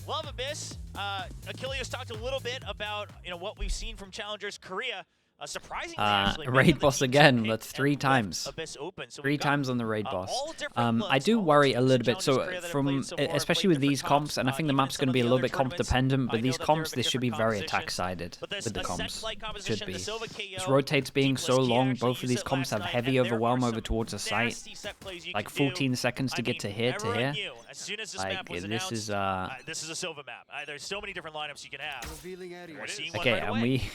Love Abyss. Achilles talked a little bit about what we've seen from Challengers Korea. Surprisingly, actually, raid boss again. That's 3 times. Abyss open. So 3 times on the raid boss. Looks, I do worry a little bit. So especially with these comps, and I think the map's going to be a little bit comp dependent. But these comps, this should be very attack sided with the comps. Should be. This rotates being so long. Both of these comps have heavy overwhelm over towards the site. Like 14 seconds to get to here to here. Like this is a Silva map. There's so many different lineups you can have. Okay, and we.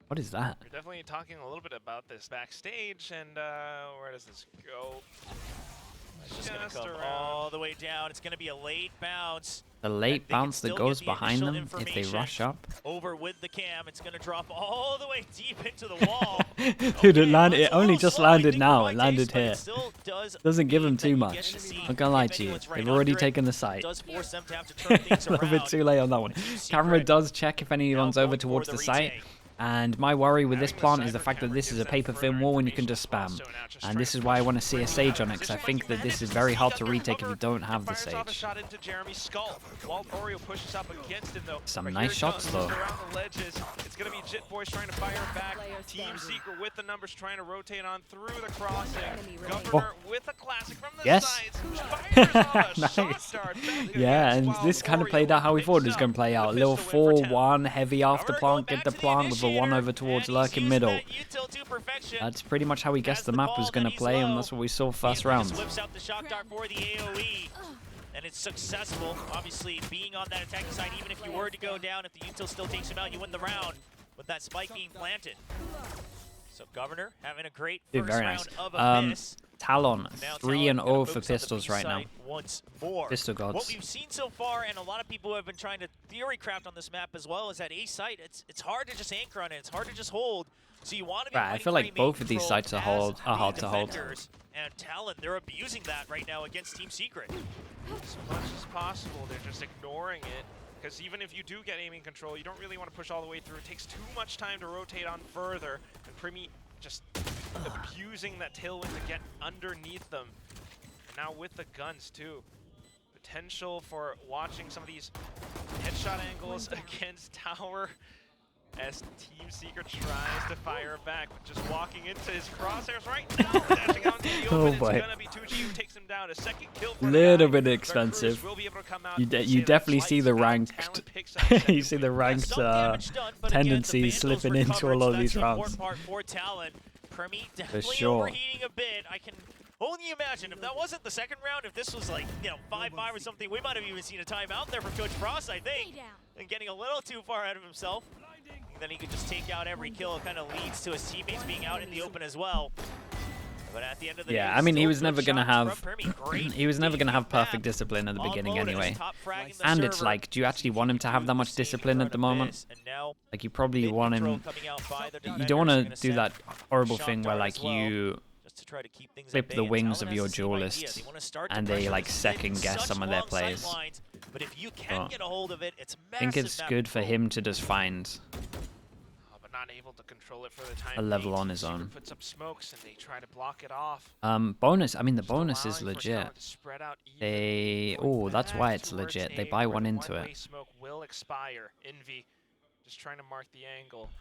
What is that? We're definitely talking a little bit about this backstage, and where does this go? It's just gonna come all the way down. It's gonna be a late bounce. The late bounce that goes behind them if they rush up. Over with the cam, it's gonna drop all the way deep into the wall. Dude, it only just landed now. It landed here. Doesn't give them too much. I'm gonna lie to you. They've already taken the site. A little bit too late on that one. Camera does check if anyone's over towards the site. And my worry with this plant is the fact that this is a paper thin wall and you can just spam. And this is why I want to see a Sage on it, because I think that this is very hard to retake if you don't have the Sage. Some nice shots though. It's going to be Jit Boys trying to fire back. Team Secret with the numbers trying to rotate on through the crossing. Governor with a classic from the sides. Nice. Yeah, and this kind of played out how we thought it was going to play out. A little 4-1 heavy after plant, get the plant with the one over towards lurking middle. That's pretty much how we guessed the map was going to play, and that's what we saw first round. And it's successful, obviously, being on that attacking side. Even if you were to go down, if the util still takes him out, you win the round with that spike being planted. So Governor having a great first round of Abyss. Talon, 3-0 for pistols right now. Once more. Pistol gods. What we've seen so far, and a lot of people have been trying to theory craft on this map as well, is that A site, it's hard to just anchor on it. It's hard to just hold. So you want to be I feel like both of these sites are hard to hold. And Talon, they're abusing that right now against Team Secret. As much as possible, they're just ignoring it. Because even if you do get aiming control, you don't really want to push all the way through. It takes too much time to rotate on further. And Primmie just abusing that tailwind to get underneath them. And now with the guns too. Potential for watching some of these headshot angles against Tower as Team Secret tries to fire back, but just walking into his crosshairs right now. Dashing out into the open. It's gonna be 2G who takes him down. A second kill for little bit expensive. You definitely see the ranked you see the ranked tendencies slipping into a lot of these rounds. Primmie definitely overheating a bit. I can only imagine if that wasn't the second round, if this was like 5-5 or something, we might have even seen a timeout there from Coach Frost, I think, and getting a little too far ahead of himself. And then he could just take out every kill. It kind of leads to his teammates being out in the open as well. But at the end of the day, I mean, he was never gonna have perfect discipline at the beginning anyway. And it's like, do you actually want him to have that much discipline at the moment? Like, you probably want him. You don't want to do that horrible thing where like you clip the wings of your duelists and they like second guess some of their plays. But if you can get a hold of it, it's massive. I think it's good for him to just find not able to control it for the time a level on his own. Puts up smokes and they try to block it off. Bonus. I mean, the bonus is legit. That's why it's legit. They buy one into it. Smoke will expire. Envy, just trying to mark the angle.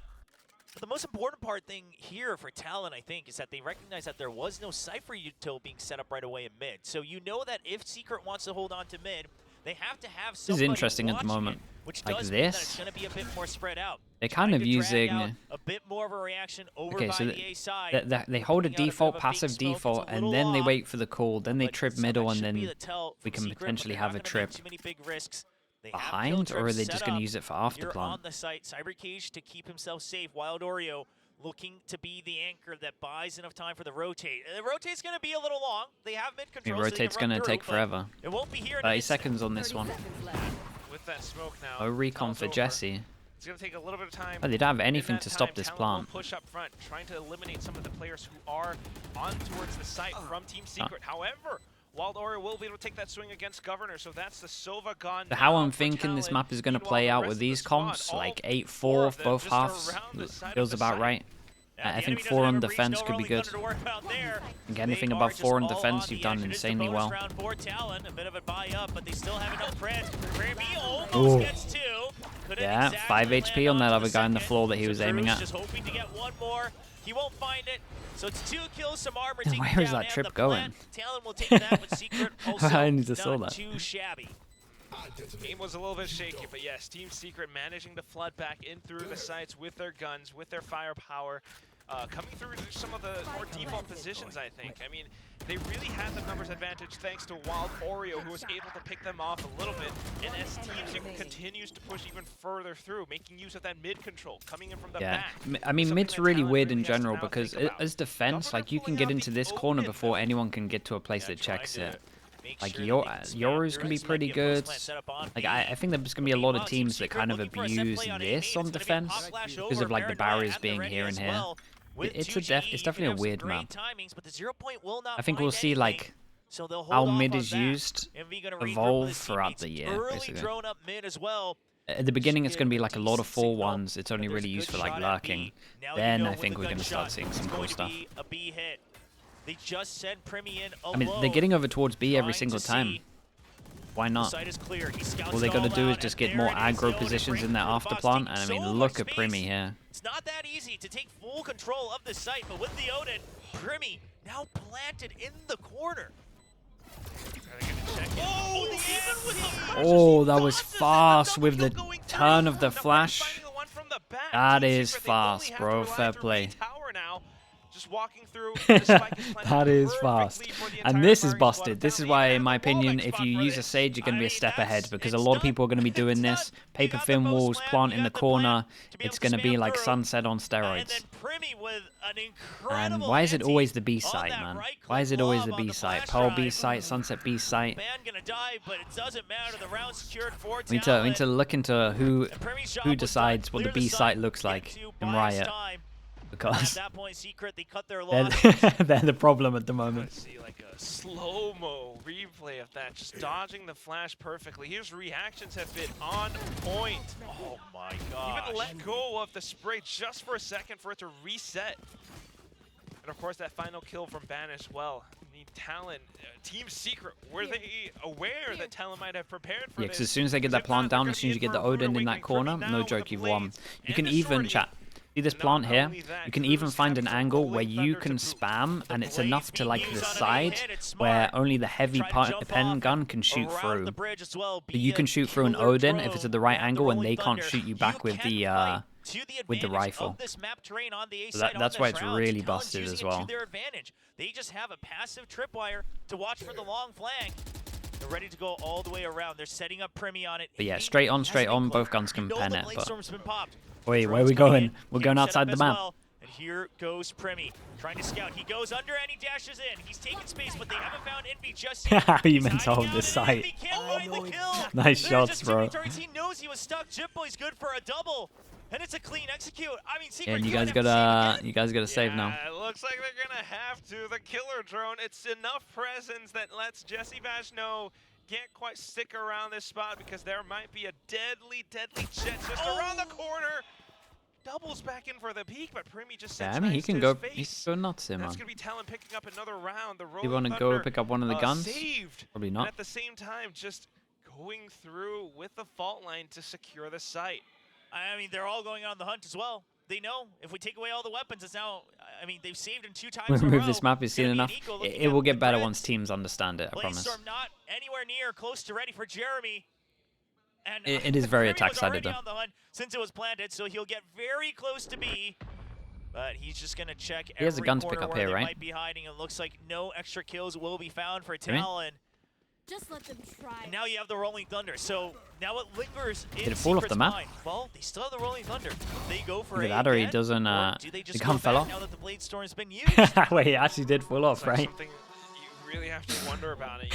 But the most important thing here for Talon, I think, is that they recognize that there was no Cypher util being set up right away in mid. So you know that if Secret wants to hold on to mid, they have to have somebody. This is interesting at the moment. Like this, it's going to be a bit more spread out. They're kind of using a bit more of a reaction over by the A side. They hold a default, passive default, and then they wait for the call. Then they trip middle, and then we can potentially have a trip behind, or are they just going to use it for after plant? On the site, Cyber Cage to keep himself safe. Wild Oreo looking to be the anchor that buys enough time for the rotate. The rotate's going to be a little long. They have mid control. The rotate's going to take forever. It won't be here. 30 seconds on this one. With that smoke now. Oh, recon for Jesse. It's going to take a little bit of time. Oh, they don't have anything to stop this plant. Push up front, trying to eliminate some of the players who are on towards the site from Team Secret. However, Wild Oreo will be able to take that swing against Governor, so that's the Silva gone. How I'm thinking this map is going to play out with these comps, like 8-4 both halves, feels about right. I think 4 on defense could be good. Think anything above 4 on defense, you've done insanely well. Talon, a bit of a buy up, but they still have enough creds. Primmie Ooh. almost gets 2. Yeah, 5 HP on that other guy on the floor that he was aiming at. Just hoping to get one more. He won't find it. So it's 2 kills, some armor. Where is that trip going? Talon will take that with Secret. Also, I need to saw that. Too shabby. Game was a little bit shaky, but yes, Team Secret managing to flood back in through the sites with their guns, with their firepower, coming through some of the more default positions, I think. I mean, they really had the numbers advantage thanks to Wild Oreo, who was able to pick them off a little bit, and as Team Secret continues to push even further through, making use of that mid control, coming in from the back. I mean, mid's really weird in general because as defense, like, you can get into this corner before anyone can get to a place that checks it. Like, Yoru's can be pretty good. Like, I think there's going to be a lot of teams that kind of abuse this on defense because of, like, the barriers being here and here. It's definitely a weird map. I think we'll see, like, how mid is used evolve throughout the year, basically. At the beginning, it's going to be, like, a lot of 4-1s. It's only really used for, like, lurking. Then I think we're going to start seeing some cool stuff. They just sent Primmie in alone. I mean, they're getting over towards B every single time. Why not? All they got to do is just get more aggro positions in their after plant, and I mean, look at Primmie here. It's not that easy to take full control of the site, but with the Odin, Primmie now planted in the corner. Oh, that was fast with the turn of the flash. That is fast, bro. Fair play. Just walking through. That is fast. And this is busted. This is why, in my opinion, if you use a Sage, you're going to be a step ahead because a lot of people are going to be doing this. Paper thin walls, plant in the corner. It's going to be like Sunset on steroids. And why is it always the B site, man? Why is it always the B site? Pearl B site, Sunset B site. We need to look into who decides what the B site looks like in Riot. Because at that point, Secret, they cut their they're the problem at the moment. See like a slow-mo replay of that, just dodging the flash perfectly. His reactions have been on point. Oh my god! Even let go of the spray just for a second for it to reset. And of course, that final kill from Ban as well. I mean, Talon, Team Secret, were they aware that Talon might have prepared for this? Yeah, because as soon as they get that plant down, as soon as you get the Odin in that corner, no joke, you've won. You can even, chat. See this plant here? You can even find an angle where you can spam, and it's enough to like the side where only the heavy pen gun can shoot through. So you can shoot through an Odin if it's at the right angle, and they can't shoot you back with the rifle. So that's why it's really busted as well. They just have a passive tripwire to watch for the long flank. They're ready to go all the way around. They're setting up Primmie on it. But yeah, straight on, both guns can pen it. But wait, where are we going? We're going outside the map. And here goes Primmie, trying to scout. He goes under and he dashes in. He's taking space, but they haven't found Envy just yet. How you meant to hold this site. Nice shots, bro. He knows he was stuck. Jipboy's good for a double. And it's a clean execute. I mean, Secret, yeah, and you guys gotta save now. It looks like they're gonna have to. The killer drone, it's enough presence that lets Jesse Bash know can't quite stick around this spot because there might be a deadly jet just around the corner. Doubles back in for the peak, but Primmie just sends I mean, he can go nuts here, man. That's gonna be Talon picking up another round. The you want to go pick up one of the guns? Saved. Probably not. And at the same time, just going through with the fault line to secure the site. I mean, they're all going on the hunt as well. They know if we take away all the weapons, it's now. I mean, they've saved him 2 times. Remove this map is seen enough. It will get better once teams understand it. I promise. Storm not anywhere near close to ready for Jeremy. And it is very attack-sided though. On the hunt since it was planted, so he'll get very close to B. But he's just gonna check. He has a gun to pick up here, right? Might be hiding. It looks like no extra kills will be found for Talon. Just let them try. And now you have the Rolling Thunder. So now it lingers in Did it fall off the map? mind. Well, they still have the Rolling Thunder. They go for Either that or he doesn't. The gun fell off. Now that the Blade Storm's been used. Wait, he actually did fall off, right? Something you really have to wonder about it.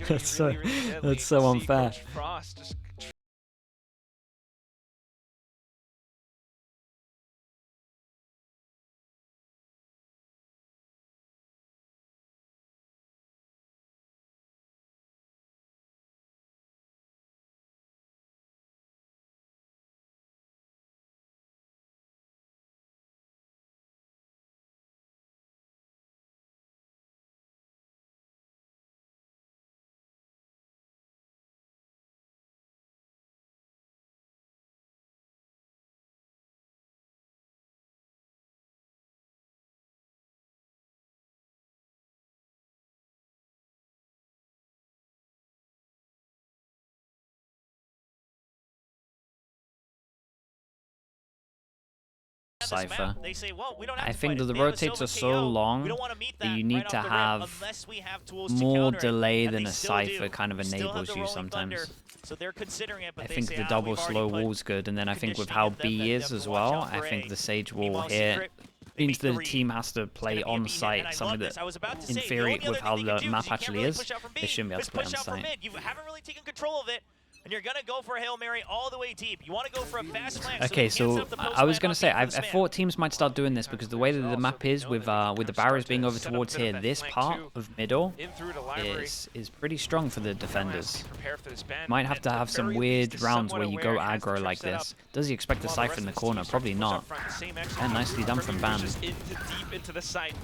That's that's so unfair. Frost just Cypher. They say, well, we don't have I to think fight that it. the They have a rotates Silva are so KO. long We don't want to meet that that you need right to off the rip have unless we have tools to more counter it, delay and than they a still Cypher do. kind of Still have enables the you rolling sometimes. thunder, so they're considering it, but I they think say, the we've double already slow put wall's good, and then I think with conditioning how in them B that is them as to watch well, out I for think A. the Sage wall Meanwhile, here Secret, they means make that the read. team has to It's gonna play be a on B hit, site. and I Some love of this. the, I was about to in say, theory, the only with other how thing they the can do map is you can't actually really is, push out from they B. shouldn't be able Just to play push on out from site. mid. You haven't really taken control of it, and you're gonna go for a Hail Mary all the way deep. You want to go for a fast flank. Okay, so so I was gonna say I thought teams might start doing this times because the there, way so that the also map they is know with that they can with the kind of barriers start being to over set up a towards bit of here, that this flank part too. of middle In through to library. is pretty strong for the Talon has to defenders. be prepared for this ban, Might have and to at have the some very weird least is rounds somewhat where you aware, go has the aggro trip like set up, this. Does he expect the while Cypher in the rest of corner? team starts Probably to push up not. front. The same And nicely done from Ban. Just deep into the site.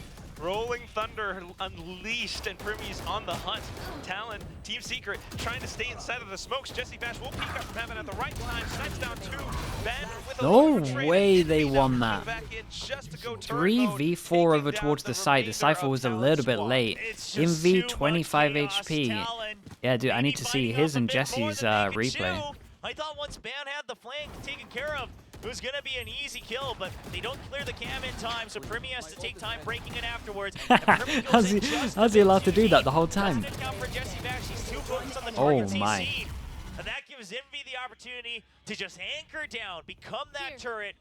Rolling Thunder unleashed, and Primmie's on the hunt. Talon, Team Secret, trying to stay inside of the smokes. Jesse Bash will peek up from heaven at the right time. Snipes down two. Ben with a No little bit of trade, way and they Envy now won coming that. back in just to go turret mode, 3v4 taking over down towards the site. The remainder Cypher of was a Talon's little bit squad. late. It's just too Envy much 25 chaos. HP. Talon Yeah, dude, I maybe need to see biting his off a and bit more Jesse's than they could replay. chew. I thought once Ban had the flank taken care of, it was going to be an easy kill, but they don't clear the cam in time, so Primmie has to take time breaking it afterwards. And Primmie goes How's he allowed to do that the whole time? Doesn't account for Jesse Bash. He's too focused on the Oh targets he's my. seen. And that gives Envy the opportunity to just anchor down, become that turret,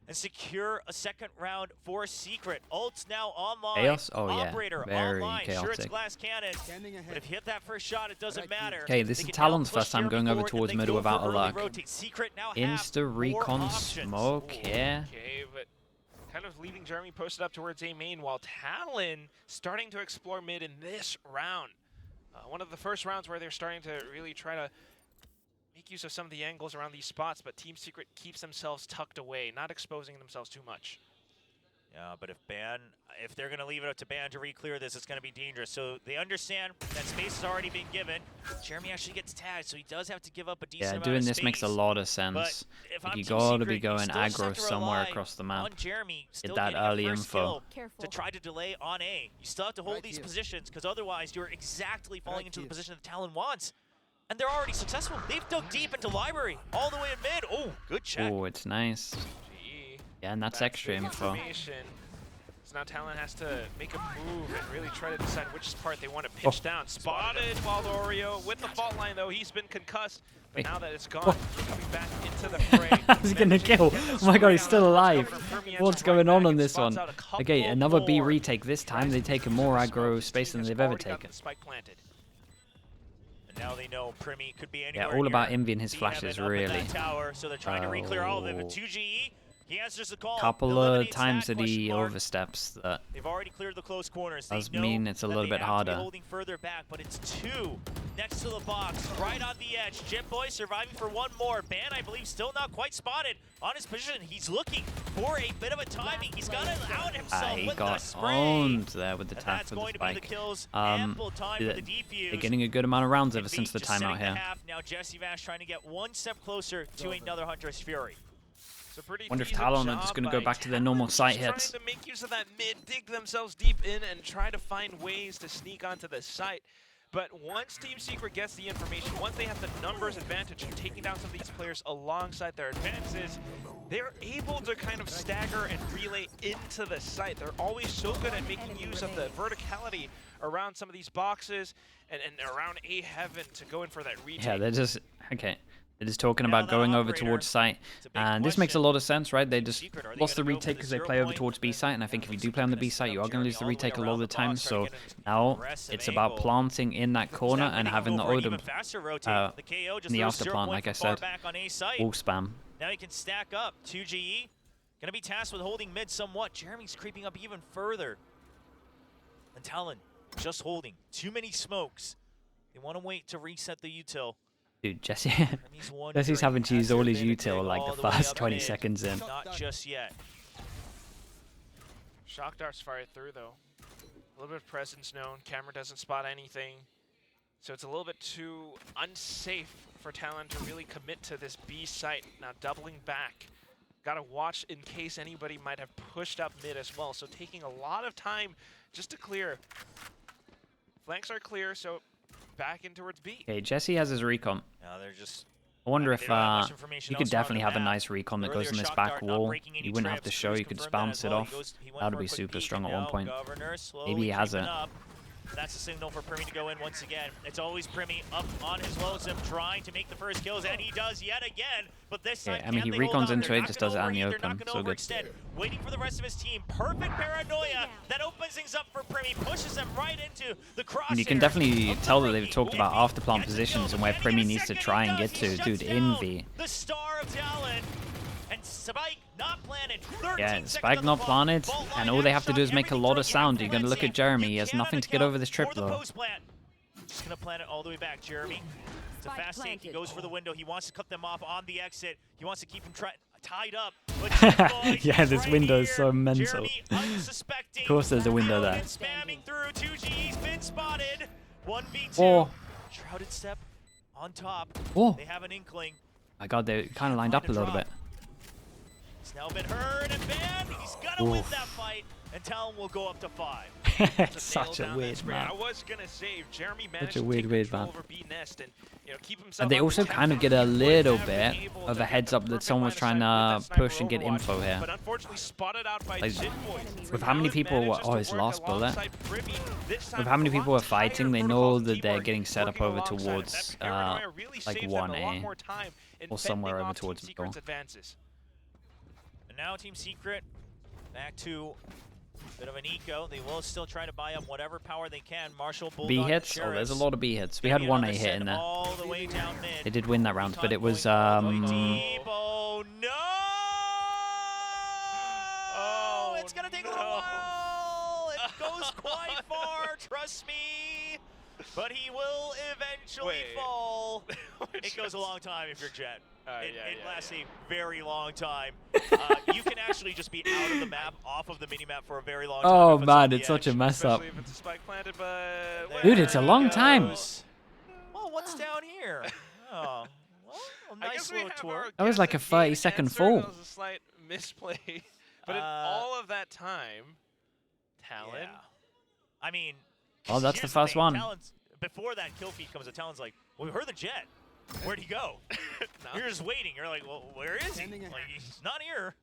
and secure a second round for Secret. Ult's now online. Chaos? Oh yeah, Operator very online. Sure, it's chaotic. glass cannon, but if you hit that first shot, it doesn't matter. Okay, this They is can Talon's now push first time Jeremy going over forward, towards and they middle go for without a early luck. rotate. Secret now have Insta more recon options. smoke here. Okay, but kind of leaving Jeremy posted up towards A main, while Talon starting to explore mid in this round. One of the first rounds where they're starting to really try to make use of some of the angles around these spots, but Team Secret keeps themselves tucked away, not exposing themselves too much. Yeah, but if they're going to leave it up to Ban to re-clear this, it's going to be dangerous. So they understand that space has already been given. Jeremy actually gets tagged, so he does have to give up a decent amount of Yeah, doing space. this makes a lot of sense. If Like I'm you Team gotta be Secret, going you still just aggro have to somewhere rely across the map. on Jeremy still that getting a early first info. kill Careful. to try to delay on A. You still have to hold these positions, because otherwise you're exactly falling into the position that Talon wants. And they're already successful. They've dug deep into library, all the way in mid. Oh, good check. Oh, it's nice. GE. Yeah, and that's Back extra to the info. information. So now Talon has to make a move and really try to decide which part they want to pitch down. Spotted while Oreo with the fault line, though. He's been concussed. But now that it's gone, coming back into the fray. He's gonna kill. Oh my god, he's still alive. What's going on this one? Okay, another B retake. This time they've taken more aggro space than they've ever taken. And now they know Primmie could be anywhere. Yeah, all about near Envy and his the flashes, heaven up in really. that tower, so they're trying to re-clear all of it. But 2GE, he answers the call. Couple of Eliminates times that that he question mark. oversteps that. They've already cleared the close corners. They Does know mean it's a that little they bit have to harder. be holding further back, but it's two next to the box, right on the edge. Jim Boy surviving for one more. Ban, I believe, still not quite spotted on his position. He's looking for a bit of a timing. He's got to out himself He with the got spray. owned there with the And tap that's for the going to be the spike. kills. Ample time for the defuse. They're getting a good amount of rounds ever Envy since the just setting timeout here. half. Now Jesse Vash trying to get one step closer to another Huntress Fury. So pretty Wonder if decent Talon are job just going to by go back to their Talon, normal just site hits. Trying to make use of that mid, dig themselves deep in, and try to find ways to sneak onto the site. But once Team Secret gets the information, once they have the numbers advantage of taking down some of these players alongside their advances, they're able to kind of stagger and relay into the site. They're always so good at making use of the verticality around some of these boxes and around A heaven to go in for that retake. Yeah, they're just, okay. They're just talking Now about that going over operator, towards site, it's a big and this makes a question. lot of sense, right? They just Secret, are they lost the gonna go for retake the because they 0 play over point? towards B site, and I think if you do Looks play on the like B it's site, you are going to Jeremy lose the all the way retake a lot around of the the time, box, so trying to get an now aggressive it's about angle. planting in that corner and having the Odin in the after plant, like I said, all spam. Now he can stack up. 2GE gonna be tasked with holding mid somewhat. Jeremy's creeping up even further. And Talon just holding. Too many smokes. They want to wait to reset the util. Dude, Jesse's having to use all his util like the first 20 seconds in. Not just yet. Shock darts fired through though. A little bit of presence known. Camera doesn't spot anything. So it's a little bit too unsafe for Talon to really commit to this B site. Now doubling back. Gotta watch in case anybody might have pushed up mid as well. So taking a lot of time just to clear. Flanks are clear, so back in towards B. Okay, Jesse has his recon. Now they're just I wonder if they don't have much information you could elsewhere on definitely the have a map. nice recon that goes Earlier in this shock back dart not wall. breaking any You wouldn't have to trips. show, Cruz you could just confirmed that bounce as it well. off. He went That for would a be quick super peek, strong and at one now point. Governor slowly Maybe he has creeping it. up. That's a signal for Primmie to go in once again. It's always Primmie up on his lonesome, trying to make the first kills, and he does yet again. But this time, Yeah, I mean, can he they hold recons on? into They're it, not just gonna does it out in the overheat, they're not open. gonna So good. overextend. Waiting for the rest of his team. Perfect paranoia that opens things up for Primmie, pushes them right into the crosshair. And you can definitely tell that they've talked about after plant positions and where Primmie needs to try and get to. Dude, Envy. The star of Talon. And Spike not planted. Yeah, Spike not planted, and all they have to do is make a lot of sound. You're going to look at Jeremy. He has nothing to get over this trip, though. Just going to plant it all the way back, Jeremy. It's a fast take. He goes for the window. He wants to cut them off on the exit. He wants to keep them tied up. But yeah, this right window is here. so mental. Jeremy, unsuspecting. Of course there's a window there. Spamming through. 2G's been spotted. 1v2. Oh. Shrouded Step on top. Oh. They have an inkling. My God, they kind of lined up a little bit. He's now been heard and banned. He's got to win that fight, and Talon will go up to 5. Such a weird map. I was gonna say if Jeremy managed Such a to weird take control map. over B Nest and keep himself. And they up also to kind of 10, get a he would little have bit been able of to a get heads the up that perfect someone's line of sight trying with that to push sniper and get overwatch, info here. But unfortunately spotted out by Like, Jit Boys. with how many people were, oh, his last bullet. With how many people were fighting, they know that they're getting set up over towards like 1A or somewhere over towards middle. And now Team Secret back to a bit of an eco. They will still try to buy up whatever power they can. Marshall, Bulldog, B hits? Oh, there's a lot of B hits. We had 1A hit in there. All the way down mid. They did win that round, but it was Deep. Oh no! Oh, it's gonna take a little while. It goes quite far, trust me. But he will eventually fall. It goes a long time if you're Jet. It lasts a very long time. You can actually just be out of the map, off of the mini-map for a very long time. Oh man, it's such a mess up. Dude, it's a long time. Well, what's down here? Oh, well, a nice little tour. That was like a 30-second fall. That was a slight misplay. But in all of that time, Talon. Yeah. I mean, oh, that's the first one. Talon's, before that kill feed comes, Talon's like, well, we heard the Jet. Where'd he go? You're just waiting. You're like, well, where is he? Like, he's not here.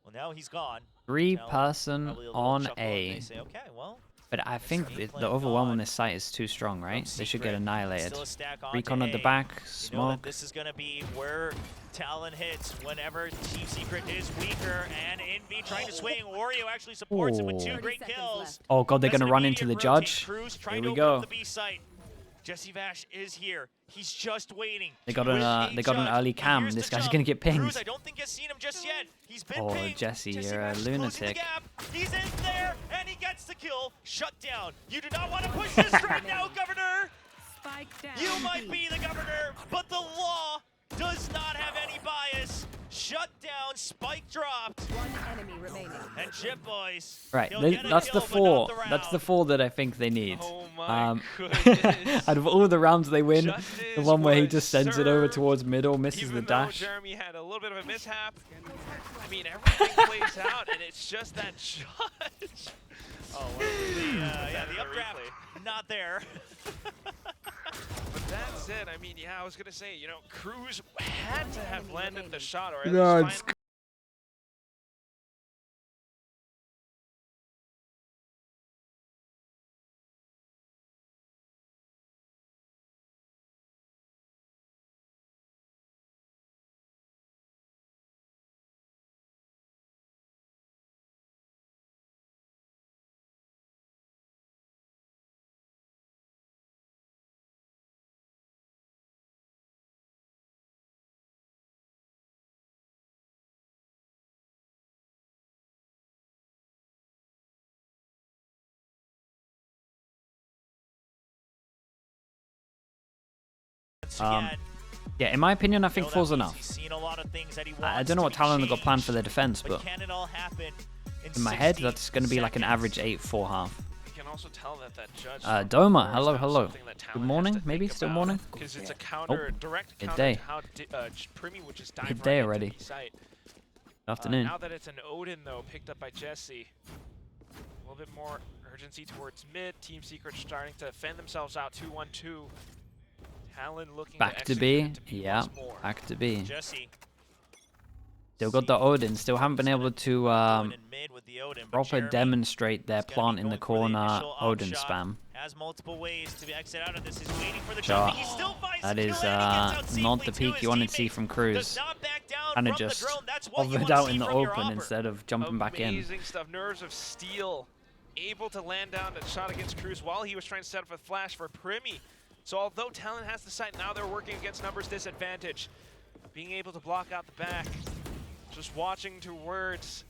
Well, now he's gone. 3-person on A. They say, okay, well, but I think the overwhelm on this site is too strong, right? They should get annihilated. Recon at the back, smoke. This is going to be where Talon hits whenever Team Secret is weaker, and Envy trying to swing. Oreo actually supports it with 2 great kills. Oh God, they're going to run into the judge. Here we go. Jesse Vash is here. He's just waiting. They got an early cam. This guy's gonna get pinged. Cruz, I don't think has seen him just yet. He's been pinged. Jesse, you're a Vash is lunatic. He's in there and he gets the kill. Shut down. You do not want to push this right now, Governor. Spike down. You might be the governor, but the law does not have any bias. Shut down. Spike dropped. 1 enemy remaining. And Chip Boys. Right, That's that's the 4. That's the 4 that I think they need. Oh my goodness. Out of all the rounds they win, Justice the one where he was just sends it over served, towards middle, misses even the though dash. Jeremy had a little bit of a mishap. I mean, everything plays out, and it's just that judge. Oh, the updraft, not there. But that's it. I mean, yeah, I was gonna say, Cruz had to have landed the shot, or at No, least it's find Yeah, in my opinion, I think 4's enough. I don't know what Talon have got planned for their defense, but in my head, that's going to be like an average 8-4 half. you can also tell that judge. Doma, hello. Good morning, maybe still morning. Because it's a counter, direct counter day. to how Primmie would just dive Good right day into already. the site. Afternoon. Now that it's an Odin, though, picked up by Jesse, a little bit more urgency towards mid. Team Secret starting to fend themselves out 2-1-2. Talon looking Back to execute B. it to be Yeah, once more. back to B. Jesse. Still got the Odin. Still haven't been able to Going in mid with the Odin, but proper Jeremy demonstrate their is gonna plant be in the going for the corner initial op Odin shot. spam. Has multiple ways to exit out of this. He's waiting for the Sure. jump. He still finds That the is kill, and he gets out not safely the peak his you wanted to see teammate. from Does Cruz. not back down Kind of from the just drone. That's what you hovered want to out see in the from your open hopper. instead of jumping back in. Amazing stuff. Nerves of steel. Able to land down a shot against Cruz while he was trying to set up a flash for Primmie. So although Talon has the sight, now they're working against numbers disadvantage. Being able to block out the back. Just watching towards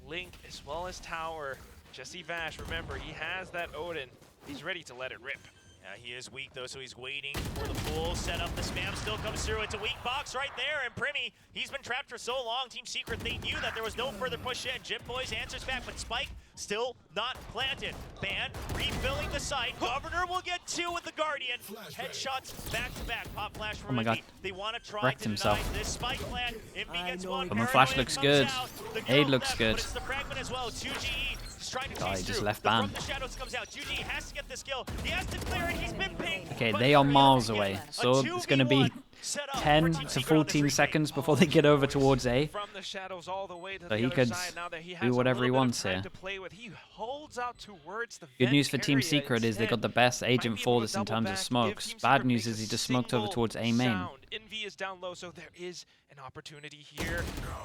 Link as well as Tower. Jesse Vash, remember, he has that Odin. He's ready to let it rip. Yeah, he is weak though, so he's waiting for the full setup. The spam still comes through. It's a weak box right there, and Primmie, he's been trapped for so long. Team Secret, they knew that there was no further push in. Jim Boys answers back, but Spike still not planted. Ban refilling the site. Governor will get 2 with the Guardian. Headshots back to back. Pop flash from Oh my God. They want to try Wrecked to himself. deny this Spike plant. Envy gets one. But my flash Paranoid looks comes good. out. The Aid kill looks left, good. But it's the fragment as well. 2GE is trying to Oh, chase he just through. left The ban. From the Shadows comes out. 2GE has to get this kill. He has to clear it. He's been pinged. Okay, But they are Primmie miles again, away, a so it's going to be 2v1 set up 10 for Team to Secret on this 14 retake. seconds before they get over towards A. From the shadows all the way to So the he other could side, now that he has do whatever he a little bit of wants time here. to play with. He holds out towards the Good vent news for Team area Secret is they got the instead. best Might agent be for able to this in double terms of back if smokes. Team Bad Secret news makes is he a just smoked over single towards A main. sound. Envy is down low, so there is an opportunity here.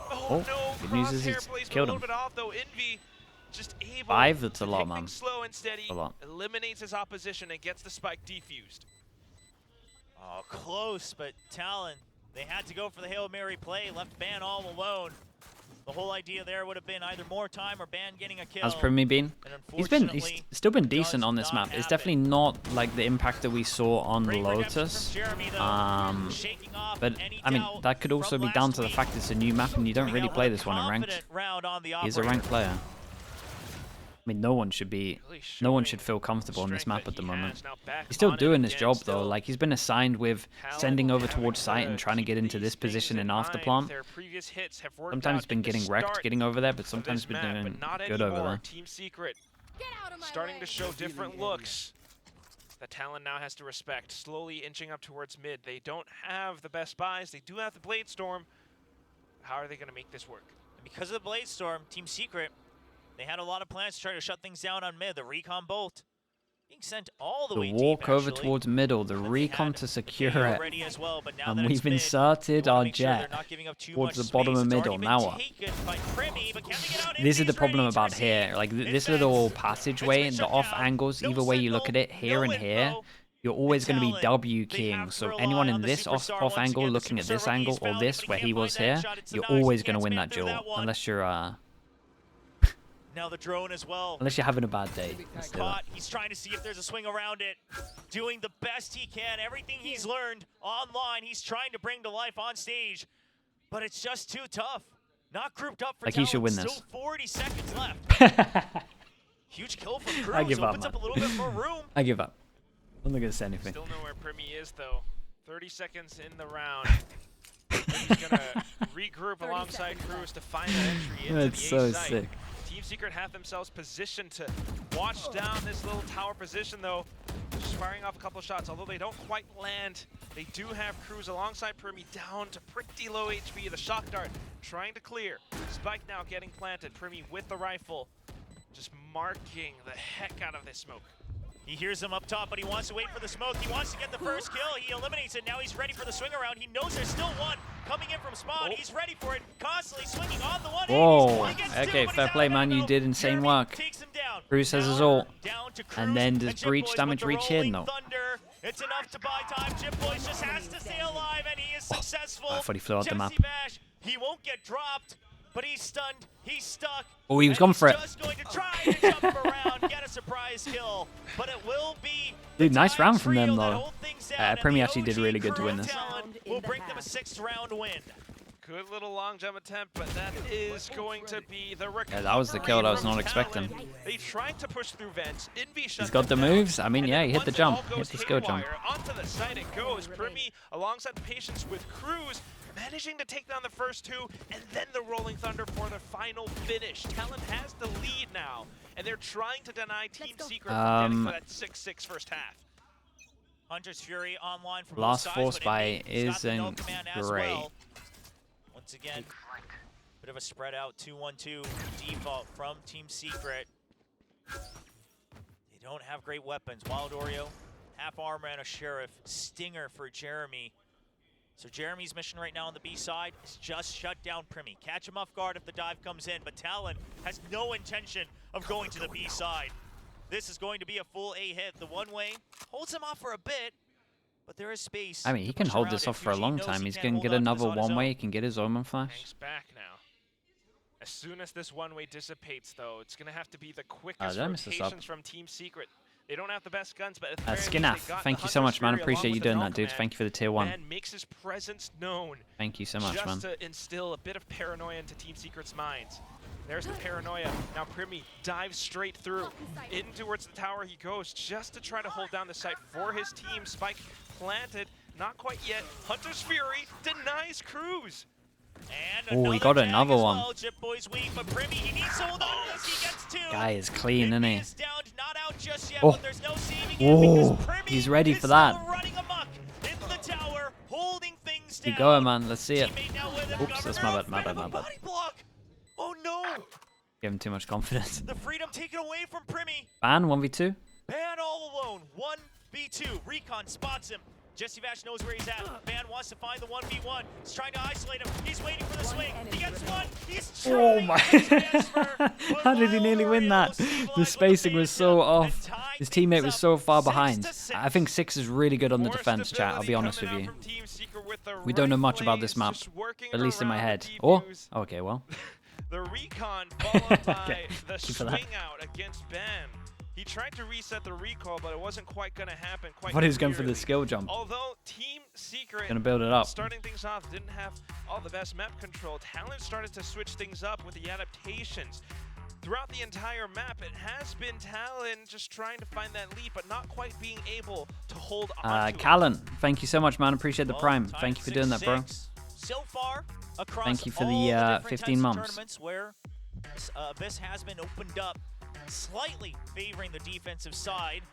Oh, No, good news is crosshair he's placement killed a him. little bit off though. Envy just able 5, that's a to lot, take man. things slow and steady, A lot. eliminates his opposition and gets the spike defused. Oh, close, but Talon, they had to go for the Hail Mary play, left Ban all alone. The whole idea there would have been either more time or Ban getting a kill. How's Primmie been? And He's still been decent does on this not map. It's happen. definitely not like the impact that we saw on Great redemption Lotus. from Jeremy, though, shaking off But any I mean, doubt that could also from be down last to the week. fact it's a new map and you don't Coming really out play with this one in ranked. confident round on the He's a ranked player. I mean, no one should feel comfortable on this map at the moment. He's still doing his job though. Like he's been assigned with sending over towards site and trying to get into this position in after plant. Sometimes he's been getting wrecked getting over there, but sometimes he's been doing good over there. Team Secret starting to show different looks that Talon now has to respect. Slowly inching up towards mid. They don't have the best buys. They do have the Blade Storm. How are they going to make this work? And because of the Blade Storm, Team Secret, they had a lot of plans to try to shut things down on mid. The recon bolt being sent all the way The deep, walk over actually. towards middle, the Then they recon had to the secure KO it. ready as well, but now And that we've it's mid, inserted they wanna our make sure they're jet not giving up too towards much the bottom space. of It's middle. already Now been what? taken by Primmie, but can they get out? This is the Envy's problem ready to about here. receive. Like this Advance. little It's passageway, been the shut off down. angles, No either way you look signal, at it, here no and here, info. you're always going to be Talon, W they keying. have So to anyone rely in on the this superstar off once angle again. The looking at this superstar rookie angle is or found, this but he where he can't was find that here, shot. It's you're denied. always He going to can't win spam that through duel. one. Unless you're Now the drone as well. unless you're having a bad day. Let's do that. Caught. He's trying to see if there's a swing around it. Doing the best he can. Everything he's learned online, he's trying to bring to life on stage. But it's just too tough. Not grouped up for Like he should Talon. win this. Still 40 seconds left. Huge kill for Cruz. I give up, Opens up a man. little bit more room. I give up. I'm not going to say anything. Still know where Primmie is though. 30 seconds in the round. He's gonna regroup alongside Cruz to find an entry into That's the so A site. sick. Team Secret have themselves positioned to watch down this little tower position though. Just firing off a couple of shots, although they don't quite land. They do have Cruz alongside Primmie down to pretty low HP. The shock dart trying to clear. Spike now getting planted. Primmie with the rifle, just marking the heck out of this smoke. He hears him up top, but he wants to wait for the smoke. He wants to get the first kill. He eliminates it. Now he's ready for the swing around. He knows there's still one coming in from spawn. He's ready for it. Constantly swinging on the 180s. Whoa. He gets two, Okay, but fair he's play, out of man. You middle. did insane Jeremy work. takes him down. Cruz has his Now ult. down to Cruz And then does Chip Breach Boys damage with the reach here? rolling No. Thunder. It's enough to buy time. Chip Boys just has to stay alive, and he is successful. I thought he flew out the map. Jesse Bash, he won't get dropped, but he's stunned. He's stuck. Oh, he was and going he's for it. just going to try to jump around, get a surprise kill, but it will be Dude, nice the round from them, trio that though. hold things down, and Primmie the actually did OG really good to crew win of this. Talon will bring them a 6th round win. Good little long jump attempt, but that is going to be the recovery. Yeah, that was the kill that I was from not expecting. Talon. They tried to push through vents. Envy shut He's got the them down. moves. I mean, And yeah, then he hit the once it all jump. He goes hit the skill jump. haywire, onto the side it goes. Primmie, alongside Patience with Cruz, managing to take down the first two, and then the Rolling Thunder for the final finish. Talon has the lead now, and they're trying to deny Team Secret from getting for that 6-6 first half. Hunter's Fury online from Last both force sides, buy but he's got the null isn't command as great. well. Once again, bit of a spread out 2-1-2 default from Team Secret. They don't have great weapons. Wild Oreo, half armor and a Sheriff. Stinger for Jeremy. So Jeremy's mission right now on the B side is just shut down Primmie. Catch him off guard if the dive comes in, but Talon has no intention of going to the B side. This is going to be a full A hit. The one-way holds him off for a bit, but there is space. I mean, he can hold this off for a long time. He's going to get another one-way. He can get his Omen Flash. Hanks back now. As soon as this one-way dissipates, though, it's going to have to be the quickest rotations from Team Secret. They don't have the best guns, but Skinaf, thank you so much, man. Appreciate you doing that, dude. Thank you for the tier 1. Man makes his presence known. Thank you so much, man. Just to instill a bit of paranoia into Team Secret's minds. There's the paranoia. Now Primmie dives straight through. In towards the tower he goes, just to try to hold down the site for his team. Spike planted, not quite yet. Hunter's Fury denies Cruz. Oh, he got another one. Well. Boy's weak, but Primmie, he needs to hold on to this. He gets 2. Guy is clean, isn't he? Is down, not out just yet, Oh, but there's no saving him he's ready for that. Running amok in the tower, holding things down. Keep going, man. Let's see it. Oops, that's my bad, my bad, my bad. Body block. Oh no! Give him too much confidence. The freedom taken away from Primmie. Ban 1v2. Ban all alone. 1v2. Recon spots him. Jesse Vash knows where he's at. Ban wants to find the 1v1. He's trying to isolate him. He's waiting for the swing. He gets one. He's trying to transfer. How did he nearly win that? The spacing was so off. His teammate was so far behind. I think 6 is really good on the defense, chat. I'll be honest with you. We don't know much about this map, at least in my head. Oh, okay, well. The recon followed by the swing out against Ben. He tried to reset the recall, but it wasn't quite going to happen. I thought he was going for the skill jump. Although Team Secret, gonna build it up. starting things off, didn't have all the best map control. Talon started to switch things up with the adaptations. Throughout the entire map, it has been Talon just trying to find that lead, but not quite being able to hold on to Callan, thank you so much, man. Appreciate the prime. Thank you for doing that, bro. So far, across thank you for the 15 months. Tournaments where Abyss has been opened up, slightly favoring the defensive side.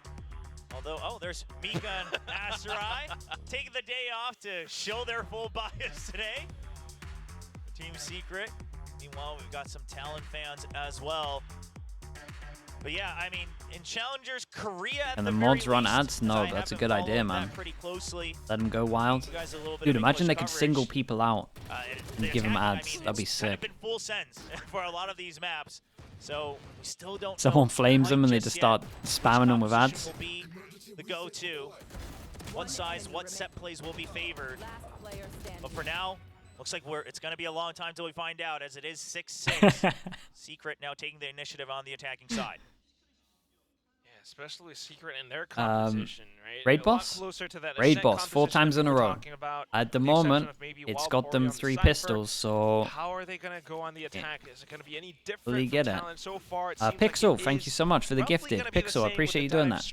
Although, oh, there's Mika and Asarai taking the day off to show their full bias today. Team Secret. Meanwhile, we've got some Talon fans as well. But yeah, I mean, in Challengers, Korea at and the the mods very run least, ads? No, that's a good idea, man. Pretty closely. Let them go wild. Dude, imagine they could single people out and give them ads. That'd be sick. Kind of been full sends for a lot of these maps. So we still don't Someone know flames them and they just just yet start spamming them with composition ads. will be the go-to. What size, what set plays will be favored. But for now, looks like it's going to be a long time till we find out, as it is 6-6. Secret now taking the initiative on the attacking side. Especially Secret in their composition, right? Raid boss? Raid boss, 4 times in a row. At the moment, it's got them 3 pistols, so... How are they going to go on the attack? Is it going to be any different will you get it? So far? Pixel, thank you so much for the gifted. Pixel, I appreciate you doing that.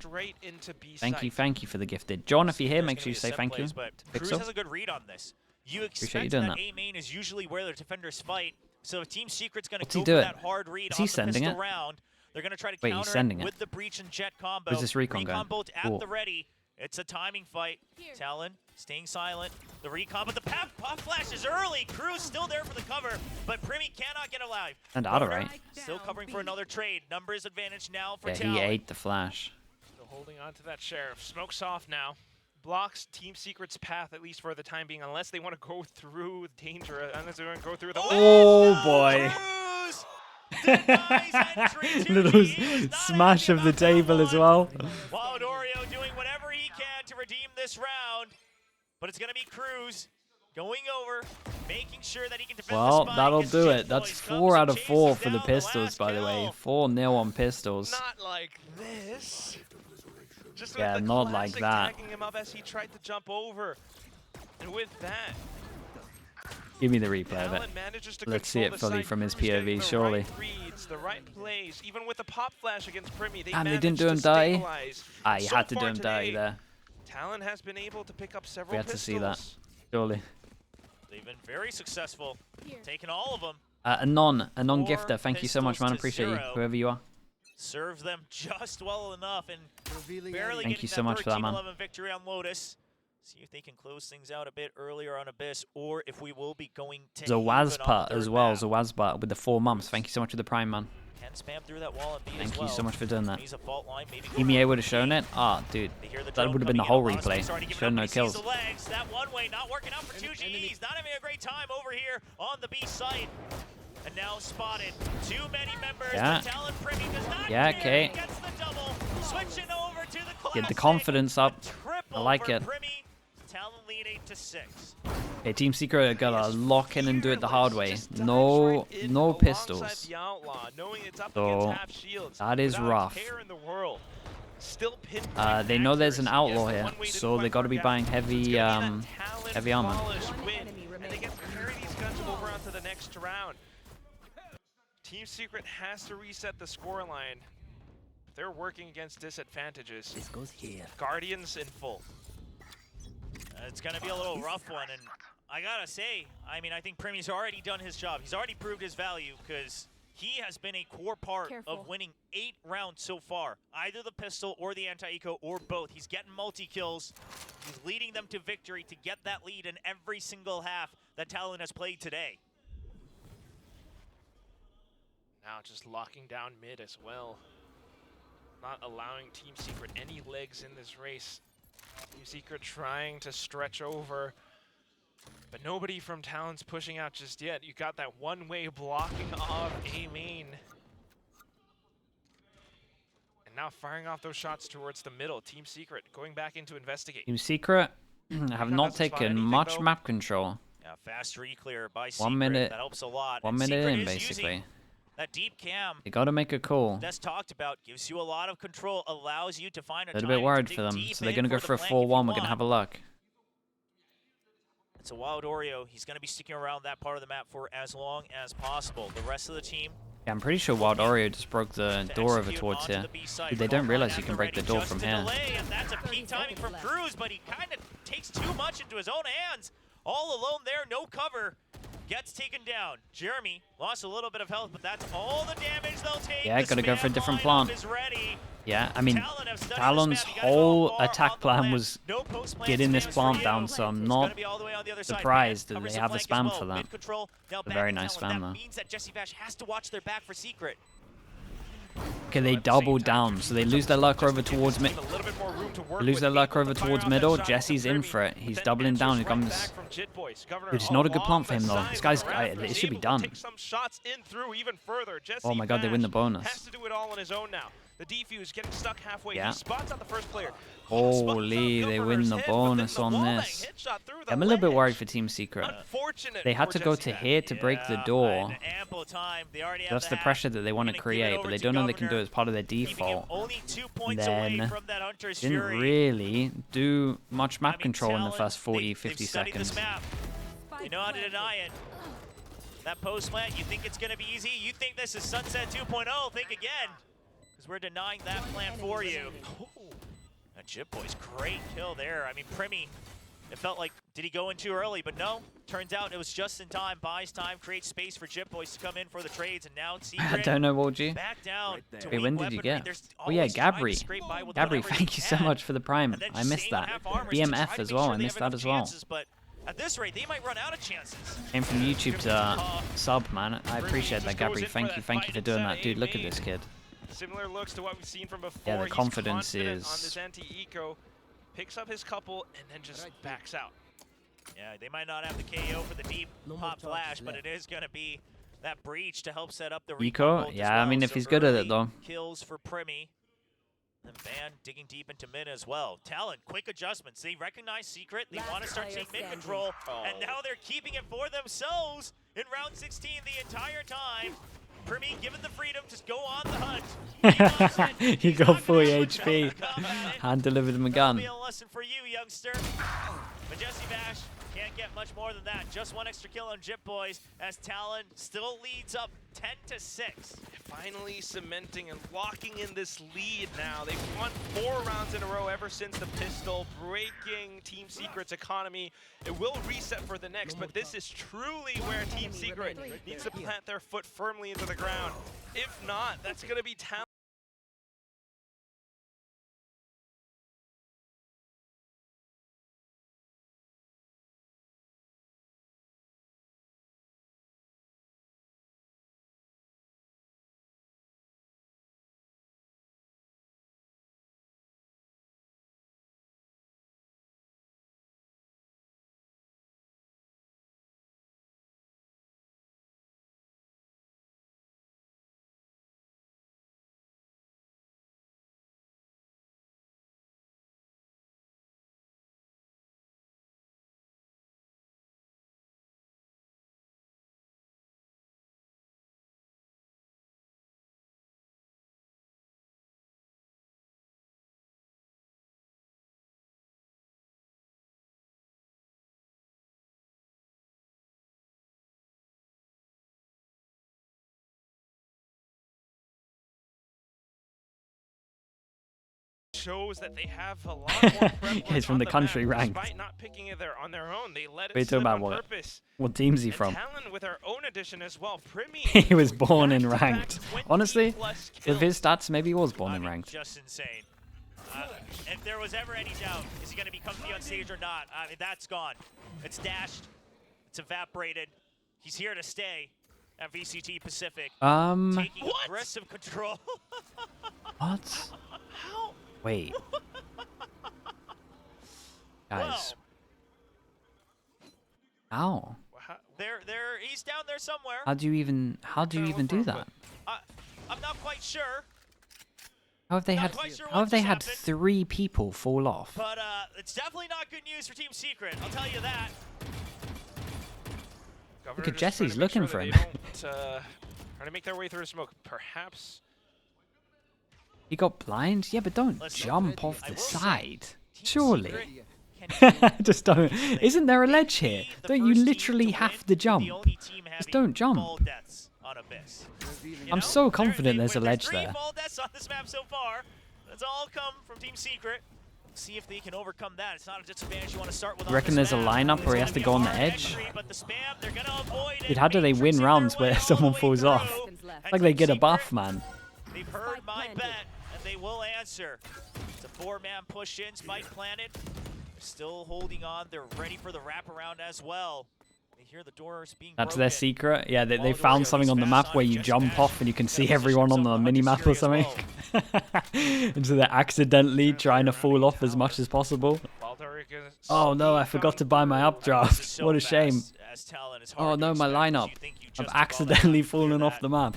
Thank you for the gifted. John, if you're here, make sure you say thank you. Cruz has a good read on this. You expect that A main is usually where the defenders fight, so if Team Secret's going to go for that hard read on the pistol round, they're going to try to counter it with the breach and jet combo. Where's this recon going? Bolt at the ready. It's a timing fight. Talon staying silent. The recon, but the pop flash is early. Cruz still there for the cover, but Primmie cannot get alive. And out of right. Still covering for another trade. Numbers advantage now for Talon. He ate the flash. Still holding on to that Sheriff. Smoke's off now. Blocks Team Secret's path, at least for the time being, unless they want to go through danger, unless they want to go through the... Oh, boy. Little smash of the table as well. Wild Oreo doing whatever he can to redeem this round, but it's going to be Cruz going over, making sure that he can defend the spike. That'll do it. That's 4 out of 4 for the pistols, by the way. 4-0 on pistols. Not like this. Just yeah, not like that. Him up as he tried to jump over. And with that, give me the replay of it. Let's see it fully from his POV, surely. The right plays, even with the pop flash against Primmie, they didn't do him dirty. You had to do him dirty there. Talon has been able to pick up several We had to see that, surely. They've been very successful, taking all of them. A non-gifter, thank you so much, man. Appreciate you, whoever you are. serves them just well enough and barely Thank getting you so much for that, man. 13-11 victory on Lotus. See if they can close things out a bit earlier on Abyss, or if we will be going to Zawazpa as well. Zawazpa with the 4 months. Thank you so much for the Prime, man. Can spam through that wall and beat Thank as you well. so much for doing that. He's a fault line, maybe Primmie would have shown it. Ah, dude. That would have been the whole replay. Showed no kills. That one way not working out for 2G. He's not having a great time over here on the B site. And now spotted. Too many members. Yeah. Talon Primmie does not Okay. gets the double. Switching over to the classic. Get the confidence up. I like it. Primmie. Talon lead 8-6. Okay, Team Secret gotta lock in and do it the hard way. No pistols. So that is rough. They know there's an outlaw here, so they gotta be buying heavy armor. And they get to carry these guns over onto the next round. Team Secret has to reset the scoreline. They're working against disadvantages. This goes here. Guardians in full. It's going to be a little rough one, and I got to say, I mean, I think Primmie's already done his job. He's already proved his value because he has been a core part of winning 8 rounds so far. Either the pistol or the anti-eco or both. He's getting multi-kills. He's leading them to victory to get that lead in every single half that Talon has played today. Now just locking down mid as well. Not allowing Team Secret any legs in this race. Team Secret trying to stretch over, but nobody from Talon's pushing out just yet. You got that one-way blocking of A main. And now firing off those shots towards the middle. Team Secret going back in to investigate. Team Secret have not taken much map control. Yeah, fast re-clear by Secret. 1 minute. That helps a lot. 1 minute in, basically. That deep cam. They gotta make a call. That's talked about. Gives you a lot of control. Allows you to find a little bit worried for them, so they're gonna go for a 4-1. We're gonna have a look. It's a wild Oreo. He's gonna be sticking around that part of the map for as long as possible. The rest of the team. Yeah, I'm pretty sure Wild Oreo just broke the door over towards here. Dude, they don't realize you can break the door from here. And that's a peak timing from Cruz, but he kind of takes too much into his own hands. All alone there, no cover. Gets taken down. Jeremy lost a little bit of health, but that's all the damage they'll take. Yeah, gotta go for a different plant. Yeah, I mean, Talon's whole attack plan was getting this plant down, so I'm not surprised that they have a spam for that. A very nice spam, though. That means that Jesse Bash has to watch their back for Secret. Okay, they double down, so they lose their lurker over towards mid. Lose their lurker over towards middle. Jesse's in for it. He's doubling down. He comes. Dude, it's not a good plant for him though. This guy's. It should be done. Oh my god, they win the bonus. Has to do it all on his own now. The defuse getting stuck halfway. Yeah. He spots out the first player. Holy, they win the bonus on this. I'm a little bit worried for Team Secret. They had to go to here to break the door. That's the pressure that they want to create, but they don't know they can do it as part of their default. And then didn't really do much map control in the first 40, 50 seconds. You know how to deny it. That post plant, you think it's going to be easy? You think this is Sunset 2.0? Think again. Because we're denying that plan for you. That Jip Boy's great kill there. I mean, Primmie, it felt like, did he go in too early? But no, turns out it was just in time. Buys time, creates space for Jip Boys to come in for the trades. And now Secret I don't know, OG. back down to Wait, when did you get? Oh yeah, Gabri. Gabri, thank you so much for the Prime. I missed that. BMF as well, I missed that as well. But at this rate, they might run out of chances. Came from YouTube to sub, man. I appreciate that, Gabri. Thank you for doing that. Dude, look at this kid. Similar looks to what we've seen from before. Yeah, the confidence He's confident is on this anti-eco, picks up his couple, and then just backs out. Yeah, they might not have the KO for the deep pop flash, but it is going to be that breach to help set up the eco. Yeah, I mean, if he's good at it though. Kills for Primmie. And Van digging deep into mid as well. Talon, quick adjustments. They recognize Secret. They want to start taking mid control. And now they're keeping it for themselves in round 16 the entire time. Primmie given the freedom to go on the hunt. He got 40 HP. Hand delivered him a gun. That'll be a lesson for you, youngster. But Jesse Bash can't get much more than that. Just one extra kill on Jip Boys as Talon still leads up 10-6. Finally cementing and locking in this lead now. They've won 4 rounds in a row ever since the pistol, breaking Team Secret's economy. It will reset for the next, but this is truly where Team Secret needs to plant their foot firmly into the ground. If not, that's going to be Talon. shows that they have a lot more prevalence He's from on the country map. ranked. Despite not picking it there on their own, they let What are you it slip talking on about? purpose. What team's he And from? Talon with our own addition as well. Primmie. He was born in back-to-back ranked. 20+ Honestly, kills. with his stats, maybe he was born I in mean, ranked. just insane. If there was ever any doubt, is he going to be comfy on stage or not? I mean, that's gone. It's dashed. It's evaporated. He's here to stay at VCT Pacific. Taking aggressive control. What? How? Wait. Guys. How? He's down there somewhere. How do you even do that? I'm not quite sure. How have they had happened. 3 people fall off? But it's definitely not good news for Team Secret. I'll tell you that. Governor Look at just trying Jesse's to make looking sure for that him. they don't, trying to make their way through the smoke. Perhaps. He got blind? Yeah, but don't Let's jump look. off I the will say, side. Team Surely. Secret can Just don't. They Isn't there a may ledge here? be the Don't you first team literally to have win, to but jump? the only team Just having don't jump. fall deaths on Abyss. You I'm know? so confident there's a ledge three there. fall deaths on this map so far. That's all come from Team Secret. See if they can overcome that. It's not a disadvantage you want to start with. You reckon there's a lineup where he has to go on the edge? Dude, how do they win rounds where someone falls off? It's like they get a buff, man. They've heard my bet, and they will answer. It's a 4-man push in, spike planted. They're still holding on. They're ready for the wraparound as well. They hear the doors being That's broken. their secret? Yeah, they found something on the map where you jump off and you can see everyone on the mini-map or something. And so they're accidentally trying to fall off as much as possible. Oh no, I forgot to buy my updraft. What a shame. Oh no, my lineup. I've accidentally fallen off the map.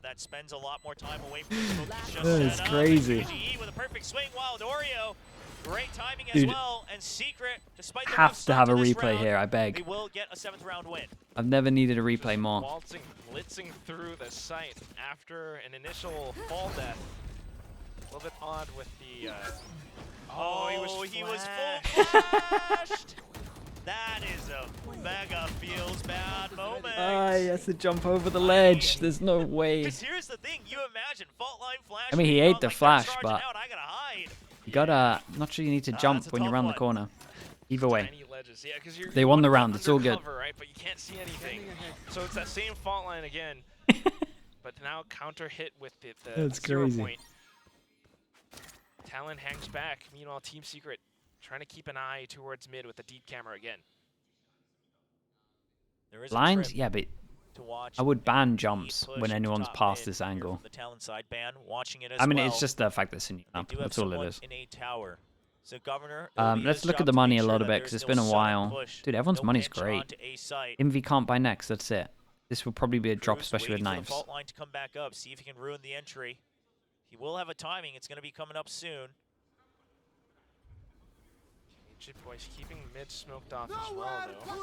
That spends a lot more time away from the That is crazy. with a perfect swing, Wild Oreo. Great timing as Dude, well, and Secret, despite the rough have to start have a this replay round, here, I they beg. will get a 7th round win. I've never needed a replay more. Waltzing, blitzing through the site after an initial fall death. A little bit odd with the. He was full flashed. That is a mega feels bad moment. He has to jump over the ledge. There's no way. Because here's the thing, you imagine fault line flash. I mean, he ate the flash, but out, I gotta hide. you gotta. I'm not sure you need to jump that's a when you're tough around one. the corner. Either way. Tiny ledges. Yeah, 'cause They won the you're round. It's all good. undercover, right? But you can't see anything. So it's that same fault line again. But now counter hit with the That's 0 crazy. point. Talon hangs back. Meanwhile, Team Secret trying to keep an eye towards mid with the deep camera again. There is Blind? Yeah, but to watch I would ban the jumps push when at the anyone's top past mid this here angle. from the Talon side ban, watching it as I mean, well. it's just the fact that it's a new They map. do have That's all it someone is. in a tower. So Governor, it'll be Let's his look job at the to money make a sure little that bit because there's it's been no a sudden while. push, Dude, everyone's no money's pinch great. onto A site. Envy can't buy next. That's it. This will probably be a drop, Cruz especially with waiting for the knives. fault line to come back up, see if he can ruin the entry. He will have a timing. It's going to be coming up soon. Jit Boys keeping mid smoked off as well, though.